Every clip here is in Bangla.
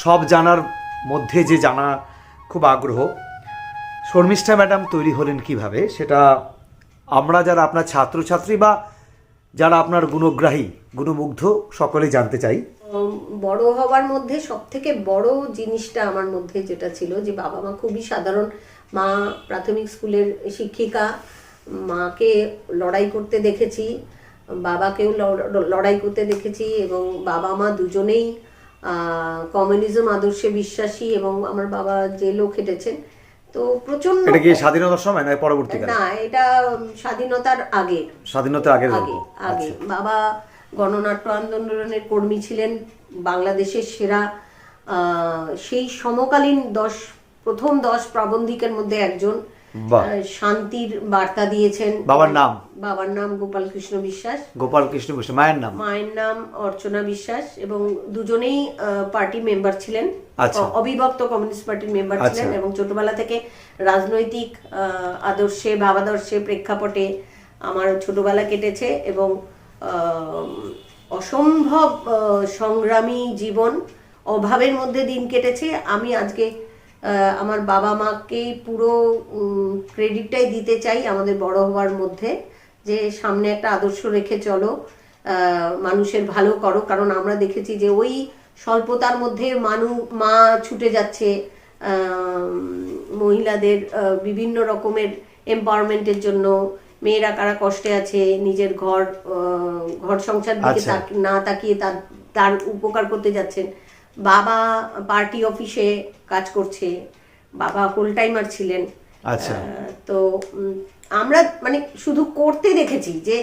সব জানার মধ্যে যে জানা খুব আগ্রহ, শর্মিষ্ঠা ম্যাডাম তৈরি হলেন কিভাবে, সেটা আমরা যারা আপনার ছাত্রছাত্রী বা যারা আপনার গুণগ্রাহী গুণমুগ্ধ সকলেই জানতে চাই। বড় হওয়ার মধ্যে সব থেকে বড় জিনিসটা আমার মধ্যে যেটা ছিল যে বাবা মা খুবই সাধারণ। মা প্রাথমিক স্কুলের শিক্ষিকা, মাকে লড়াই করতে দেখেছি, বাবাকেও লড়াই করতে দেখেছি, এবং বাবা মা দুজনেই কমিউনিজম আদর্শে বিশ্বাসী, এবং আমার বাবা জেলও খেটেছেন। তো প্রচন্ড। এটা কি স্বাধীনতার সময় না পরবর্তীকালে? না, এটা স্বাধীনতার আগে। স্বাধীনতার আগে আগে আগে বাবা গণনাট্য আন্দোলনের কর্মী ছিলেন, বাংলাদেশের সেরা সেই সমকালীন প্রথম 10 প্রাবন্ধিকের মধ্যে একজন। শান্তির বার্তা দিয়েছেন। বাবার নাম গোপাল কৃষ্ণ বিশ্বাস। মায়ের নাম অর্চনা বিশ্বাস, এবং দুজনেই পার্টি মেম্বার ছিলেন, অবিভক্ত কমিউনিস্ট পার্টির মেম্বার ছিলেন, এবং ছোটবেলা থেকে রাজনৈতিক আদর্শে ভাবাদর্শে প্রেক্ষাপটে আমার ছোটবেলা কেটেছে, এবং অসম্ভব সংগ্রামী জীবন, অভাবের মধ্যে দিন কেটেছে। আমি আজকে আমার বাবা মাকে পুরো ক্রেডিটটাই দিতে চাই আমাদের বড় হওয়ার মধ্যে, যে সামনে একটা আদর্শ রেখে চলো, মানুষের ভালো করো। কারণ আমরা দেখেছি যে ওই স্বল্পতার মধ্যে মা ছুটে যাচ্ছে মহিলাদের বিভিন্ন রকমের এম্পাওয়ারমেন্টের জন্য। মেয়েরা কারা কষ্টে আছে, নিজের ঘর সংসার দিকে না তাকিয়ে তার উপকার করতে যাচ্ছেন। বাবা পার্টি অফিসে কাজ করছে, বাবা ফুল টাইমার ছিলেন। তো আমরা মানে শুধু করতে দেখেছি যে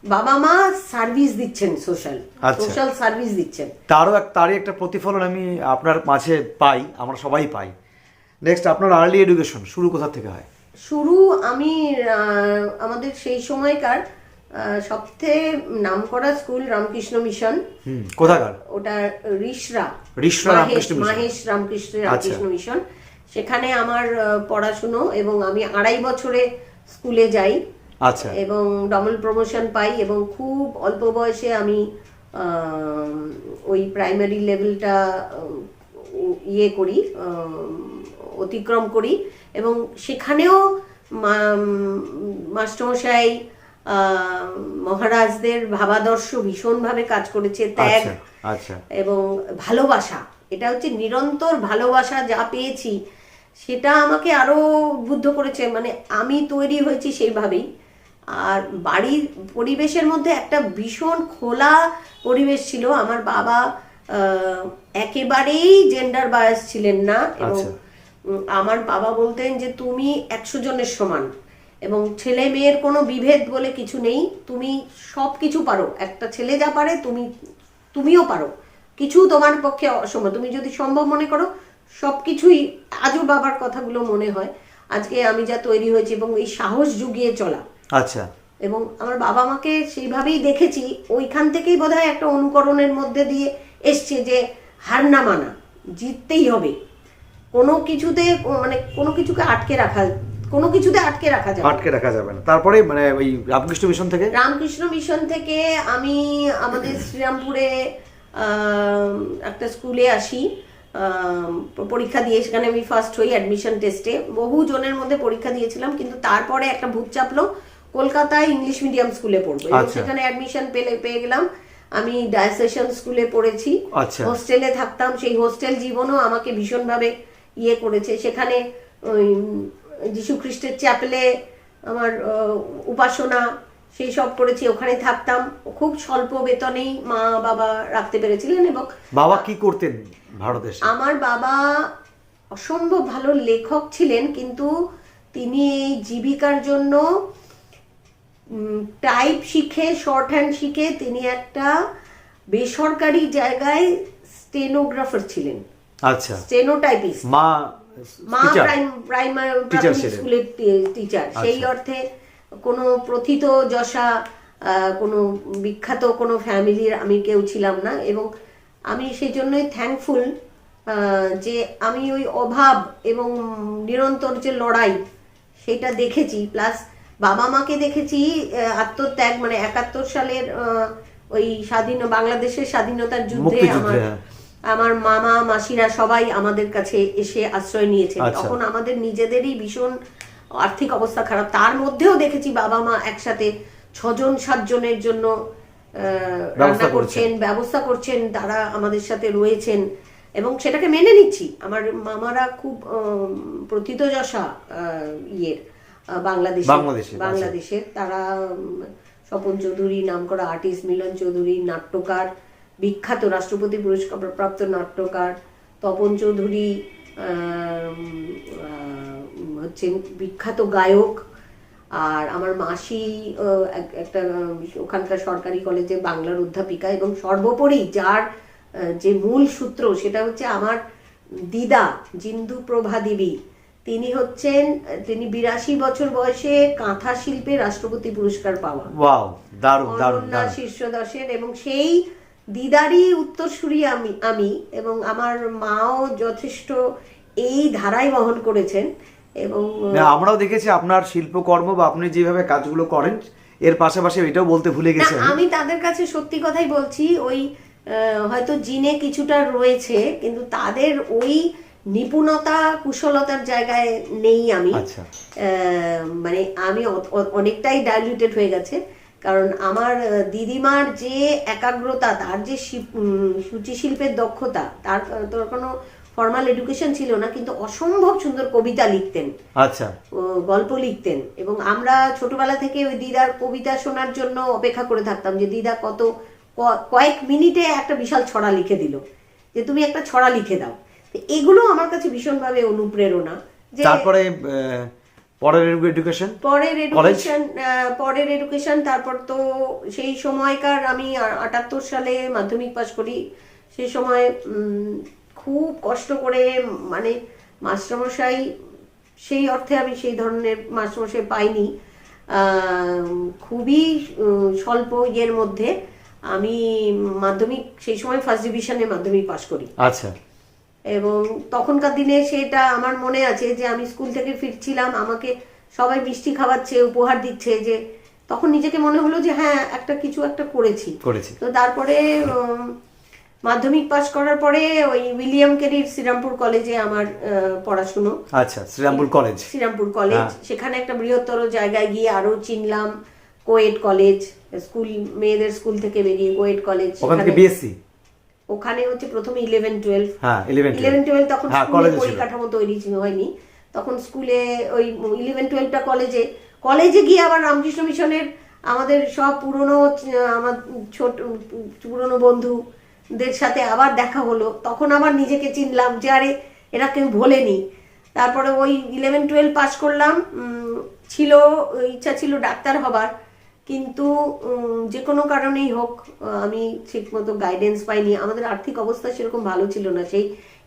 বাবা মা সার্ভিস দিচ্ছেন, সোশ্যাল সার্ভিস দিচ্ছেন। তারই একটা প্রতিফলন আমি আপনার মাঝে পাই, আমরা সবাই পাই। নেক্সট, আপনার আর্লি এডুকেশন শুরু কোথা থেকে হয়? শুরু আমি আমাদের সেই সময়কার সবথেকে নামকরা স্কুল রামকৃষ্ণ মিশন। কোথাকার ওটা? ঋষরা মাহেশ রামকৃষ্ণ মিশন। সেখানে আমার পড়াশুনো, এবং আমি 2.5 বছরে স্কুলে যাই, এবং ডবল প্রমোশন পাই, এবং খুব অল্প বয়সে আমি ওই প্রাইমারি লেভেলটা অতিক্রম করি, এবং সেখানেও মাস্টারমশাই মহারাজদের ভাবাদর্শ ভীষণভাবে কাজ করেছে। ত্যাগ এবং ভালোবাসা, এটা হচ্ছে নিরন্তর ভালোবাসা যা পেয়েছি সেটা আমাকে আরো উদ্বুদ্ধ করেছে। মানে আমি তৈরি হয়েছি সেইভাবেই। আর বাড়ির পরিবেশের মধ্যে একটা ভীষণ খোলা পরিবেশ ছিল। আমার বাবা একেবারেই জেন্ডার বায়াস ছিলেন না, এবং আমার বাবা বলতেন যে তুমি 100 জনের সমান, এবং ছেলে মেয়ের কোনো বিভেদ বলে কিছু নেই, তুমি সব কিছু পারো, একটা ছেলে যা পারে তুমিও পারো, কিছু তোমার পক্ষে অসম্ভব, তুমি যদি সম্ভব মনে করো সবকিছুই। আজও বাবার কথাগুলো মনে হয় আজকে আমি যা তৈরি হয়েছি, এবং এই সাহস জুগিয়ে চলা। এবং আমার বাবা মাকে সেইভাবেই দেখেছি, ওইখান থেকেই বোধহয় একটা অনুকরণের মধ্যে দিয়ে এসছে যে হার না মানা, জিততেই হবে, কোনো কিছুতে মানে কোনো কিছুকে আটকে রাখা যাবে না। তারপরে মানে ওই রামকৃষ্ণ মিশন থেকে আমি আমাদের শ্রীরামপুরে একটা স্কুলে আসি, পরীক্ষা দিয়ে সেখানে আমি ফার্স্ট হই অ্যাডমিশন টেস্টে। বহু জনের মধ্যে পরীক্ষা দিয়েছিলাম, কিন্তু তারপরে একটা ভূত চাপলো, কলকাতায় ইংলিশ মিডিয়াম স্কুলে পড়বো, সেখানে অ্যাডমিশন পেয়ে গেলাম। আমি ডায়াসেশন স্কুলে পড়েছি, হোস্টেলে থাকতাম। সেই হোস্টেল জীবনও আমাকে ভীষণভাবে করেছে। সেখানে যীশু খ্রিস্টের চ্যাপেলে আমার উপাসনা সেই সব করেছি, ওখানে থাকতাম। খুব স্বল্প বেতনেই মা বাবা রাখতে পেরেছিলেন। এবং বাবা কি করতেন ভারতে? আমার বাবা অসম্ভব ভালো লেখক ছিলেন, কিন্তু তিনি এই জীবিকার জন্য টাইপ শিখে, শর্ট হ্যান্ড শিখে তিনি একটা বেসরকারি জায়গায় স্টেনোগ্রাফার ছিলেন। স্টেনোটাইপিস্ট। মা প্রাইমারি স্কুলের টিচার। সেই অর্থে কোনো প্রথিত যশা কোনো বিখ্যাত কোনো ফ্যামিলির আমি কেউ ছিলাম না, এবং আমি সেই জন্যই থ্যাঙ্কফুল যে আমি ওই অভাব এবং নিরন্তর যে লড়াই সেটা দেখেছি। প্লাস বাবা মাকে দেখেছি আত্মত্যাগ, মানে 71 সালের ওই বাংলাদেশের স্বাধীনতার যুদ্ধে আমার আমার মামা মাসিরা সবাই আমাদের কাছে এসে আশ্রয় নিয়েছেন। আচ্ছা। তখন আমাদের নিজেদেরই ভীষণ আর্থিক অবস্থা খারাপ, তার মধ্যেও দেখেছি বাবা মা একসাথে 6-7 জনের জন্য রান্না করছেন, ব্যবস্থা করছেন, তারা আমাদের সাথে রয়েছেন এবং সেটাকে মেনে নিচ্ছি। আমার মামারা খুব প্রথিতযশা ইয়ের বাংলাদেশের তারা স্বপন চৌধুরী নামকরা আর্টিস্ট, মিলন চৌধুরী নাট্যকার, বিখ্যাত রাষ্ট্রপতি পুরস্কার প্রাপ্ত নাট্যকার, তপন চৌধুরী হচ্ছেন বিখ্যাত গায়ক, আর আমার মাসি একটা ওখানকার সরকারি কলেজে বাংলার অধ্যাপিকা, এবং সর্বোপরি যার যে মূল সূত্র সেটা হচ্ছে আমার দিদা জিন্দু প্রভা দেবী। তিনি 82 বছর বয়সে কাঁথা শিল্পে রাষ্ট্রপতি পুরস্কার পাওয়া, ওয়াও, দারুণ দারুণ অনন্যা শীর্ষ দশের, এবং সেই দিদারই উত্তরসূরি আমি এবং আমার মাও যথেষ্ট এই ধারায় বহন করেছেন। এবং আমরাও দেখেছি আপনার শিল্পকর্ম বা আপনি যেভাবে কাজগুলো করেন, এর পাশাপাশি এটাও বলতে ভুলে গেছেন, আমি তাদের কাছে সত্যি কথাই বলছি, ওই হয়তো জিনে কিছুটা রয়েছে কিন্তু তাদের ওই নিপুণতা কুশলতার জায়গায় নেই আমি। আচ্ছা। মানে আমি অনেকটাই ডাইলিউটেড হয়ে গেছে, কারণ আমার দিদিমার যে একাগ্রতা, তার যে সূচি শিল্পের দক্ষতা, তার তোর কোনো ফর্মাল এডুকেশন ছিল না, কিন্তু অসম্ভব সুন্দর কবিতা লিখতেন, আচ্ছা, গল্প লিখতেন, এবং আমরা ছোটবেলা থেকে ওই দিদার কবিতা শোনার জন্য অপেক্ষা করে থাকতাম যে দিদা কয়েক মিনিটে একটা বিশাল ছড়া লিখে দিল, যে তুমি একটা ছড়া লিখে দাও। এগুলো আমার কাছে ভীষণভাবে অনুপ্রেরণা। তারপরে পরের এডুকেশন তারপর তো সেই সময়কার আমি 78 সালে মাধ্যমিক পাশ করি। সেই সময় খুব কষ্ট করে, মানে মাস্টারমশাই সেই অর্থে আমি সেই ধরনের মাস্টারমশাই পাইনি, খুবই স্বল্প ইয়ের মধ্যে আমি মাধ্যমিক সেই সময় ফার্স্ট ডিভিশনে মাধ্যমিক পাশ করি। আচ্ছা। এবং তখনকার দিনে সেটা আমার মনে আছে যে আমি স্কুল থেকে ফিরছিলাম, আমাকে সবাই মিষ্টি খাওয়াচ্ছে, উপহার দিচ্ছে, যে তখন নিজেকে মনে হলো যে হ্যাঁ কিছু একটা করেছি। তো তারপরে মাধ্যমিক পাশ করার পরে ওই উইলিয়াম কেরির শ্রীরামপুর কলেজে আমার পড়াশুনো। আচ্ছা, শ্রীরামপুর কলেজ, সেখানে একটা বৃহত্তর জায়গায় গিয়ে আরো চিনলাম কোয়েট কলেজ, স্কুল মেয়েদের স্কুল থেকে বেরিয়ে কোয়েট কলেজ, ওখানে হচ্ছে প্রথমে 11-12 তখন স্কুলে পরিকাঠামো তৈরি হয়নি, তখন স্কুলে ওই 11-12টা কলেজে গিয়ে আবার রামকৃষ্ণ মিশনের আমাদের সব আমার পুরনো বন্ধুদের সাথে আবার দেখা হলো, তখন আবার নিজেকে চিনলাম যে আরে এরা কেউ ভোলেনি। তারপরে ওই 11-12 পাস করলাম, ইচ্ছা ছিল ডাক্তার হবার, কিন্তু যে কোনো কারণেই হোক আমি ঠিক মতো গাইডেন্স পাইনি, আমাদের আর্থিক অবস্থা সেরকম ভালো ছিল না,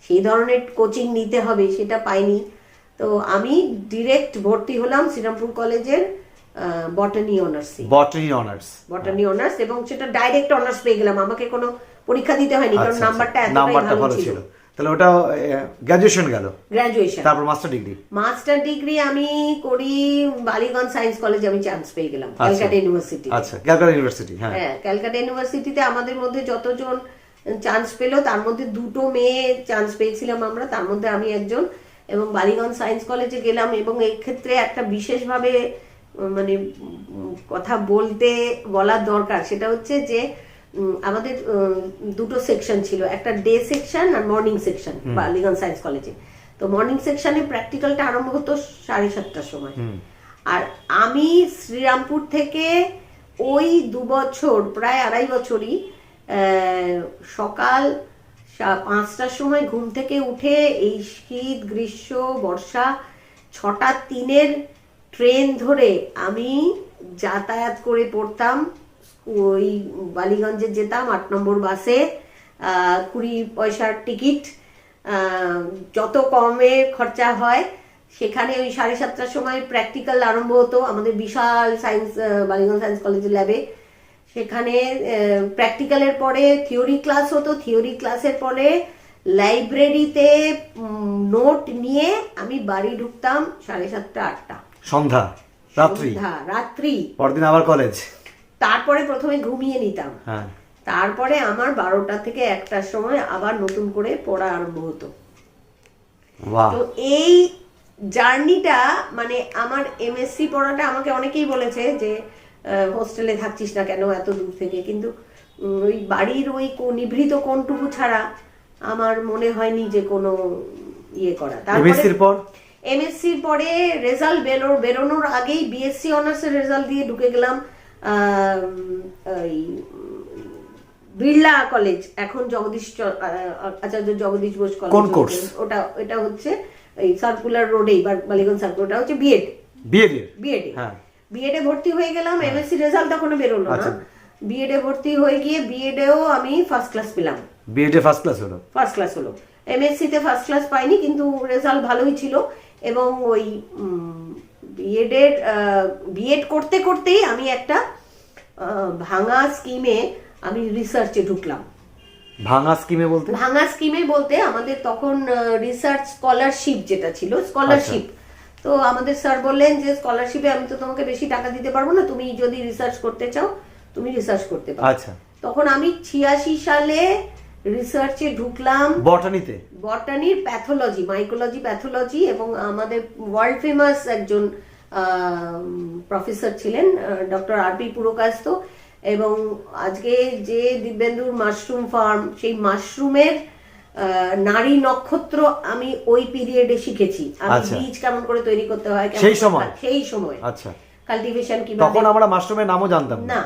সেই ধরনের কোচিং নিতে হবে সেটা পাইনি। তো আমি ডিরেক্ট ভর্তি হলাম শ্রীরামপুর কলেজের বটানি অনার্স, এবং সেটা ডাইরেক্ট অনার্স পেয়ে গেলাম, আমাকে কোনো পরীক্ষা দিতে হয়নি, কারণ নাম্বারটা এতটাই ভালো ছিল। তাহলে ওটা গ্র্যাজুয়েশন তারপর মাস্টার ডিগ্রি আমি করি বালিগঞ্জ সায়েন্স কলেজে, আমি চান্স পেয়ে গেলাম ক্যালকাটা ইউনিভার্সিটি। আচ্ছা, ক্যালকাটা ক্যালকাটা ইউনিভার্সিটিতে আমাদের মধ্যে যতজন চান্স পেলো তার মধ্যে 2টো মেয়ে চান্স পেয়েছিলাম আমরা, তার মধ্যে আমি একজন, এবং বালিগঞ্জ সায়েন্স কলেজে গেলাম। এবং এই ক্ষেত্রে একটা বিশেষভাবে মানে কথা বলার দরকার, সেটা হচ্ছে যে আমাদের 2টো সেকশন ছিল, একটা ডে সেকশন আর মর্নিং সেকশন বালিগঞ্জ সায়েন্স কলেজে। তো মর্নিং সেকশনে প্র্যাকটিক্যালটা আরম্ভ হতো 7:30টার সময়, আর আমি শ্রীরামপুর থেকে ওই 2 বছর প্রায় 2.5 বছরই সকাল 5টার সময় ঘুম থেকে উঠে এই শীত গ্রীষ্ম বর্ষা 6:03 ট্রেন ধরে আমি যাতায়াত করে পড়তাম, ওই বালিগঞ্জে যেতাম 8 নম্বর বাসে, 20 পয়সার টিকিট, যত কমে খরচা হয় সেখানে। ওই 7:30টার সময় প্র্যাকটিক্যাল আরম্ভ হতো আমাদের বিশাল বালিগঞ্জ সায়েন্স কলেজের ল্যাবে, সেখানে প্র্যাকটিক্যালের পরে থিওরি ক্লাস হতো, থিওরি ক্লাসের পরে লাইব্রেরিতে নোট নিয়ে আমি বাড়ি ঢুকতাম 7:30-8টা রাত্রি, পরদিন আবার কলেজ। তারপরে প্রথমে ঘুমিয়ে নিতাম, তারপরে আমার 12টা থেকে 1টার সময় আবার নতুন করে পড়া আরম্ভ হতো। বাহ, তো এই জার্নিটা মানে আমার এমএসসি পড়াটা, আমাকে অনেকেই বলেছে যে হোস্টেলে থাকছিস না কেন এত দূর থেকে, কিন্তু ওই বাড়ির ওই নিভৃত কোণটুকু ছাড়া আমার মনে হয়নি যে কোনো ইয়ে করা। এমএসসির পর এমএসসির পরে রেজাল্ট বেরোনোর আগেই বিএসসি অনার্সের রেজাল্ট দিয়ে ঢুকে গেলাম ওই বিড়লা কলেজ, এখন আচার্য জগদীশ বোস কলেজ। কোন কোর্স? এটা হচ্ছে এই সার্কুলার রোডে, বালিগঞ্জ সার্কুলার। ওটা হচ্ছে বিএড। হ্যাঁ, বিএড এ ভর্তি হয়ে গেলাম। এমএসসি রেজাল্ট এখনো বেরোলো না। বিএড এ ভর্তি হয়ে গিয়ে বিএডেও আমি ফার্স্ট ক্লাস পেলাম। বিএড এ ফার্স্ট ক্লাস হলো। এমএসসি তে ফার্স্ট ক্লাস পাইনি, কিন্তু রেজাল্ট ভালোই ছিল। এবং ওই বিএড করতে করতেই আমি একটা ভাঙা স্কিমে আমি রিসার্চে ঢুকলাম। ভাঙা স্কিমে বলতে আমাদের তখন রিসার্চ স্কলারশিপ যেটা ছিল, স্কলারশিপ। তো আমাদের স্যার বললেন যে স্কলারশিপে আমি তো তোমাকে বেশি টাকা দিতে পারবো না, তুমি যদি রিসার্চ করতে চাও তুমি রিসার্চ করতে পারো। আচ্ছা, তখন আমি 86 সালে রিসার্চে ঢুকলাম বটানির প্যাথোলজি, মাইকোলজি, প্যাথোলজি। এবং আমাদের ওয়ার্ল্ড ফেমাস একজন প্রফেসর ছিলেন ডক্টর আরপি পুরকায়স্থ। এবং আজকে যে দিব্যেন্দুর মাশরুম ফার্ম, সেই মাশরুমের নারী নক্ষত্র আমি ওই পিরিয়ডে শিখেছি। আমি বীজ কেমন করে তৈরি করতে হয় সেই সময়। আচ্ছা, কাল্টিভেশন কিভাবে, তখন আমরা মাশরুমের নামও জানতাম না।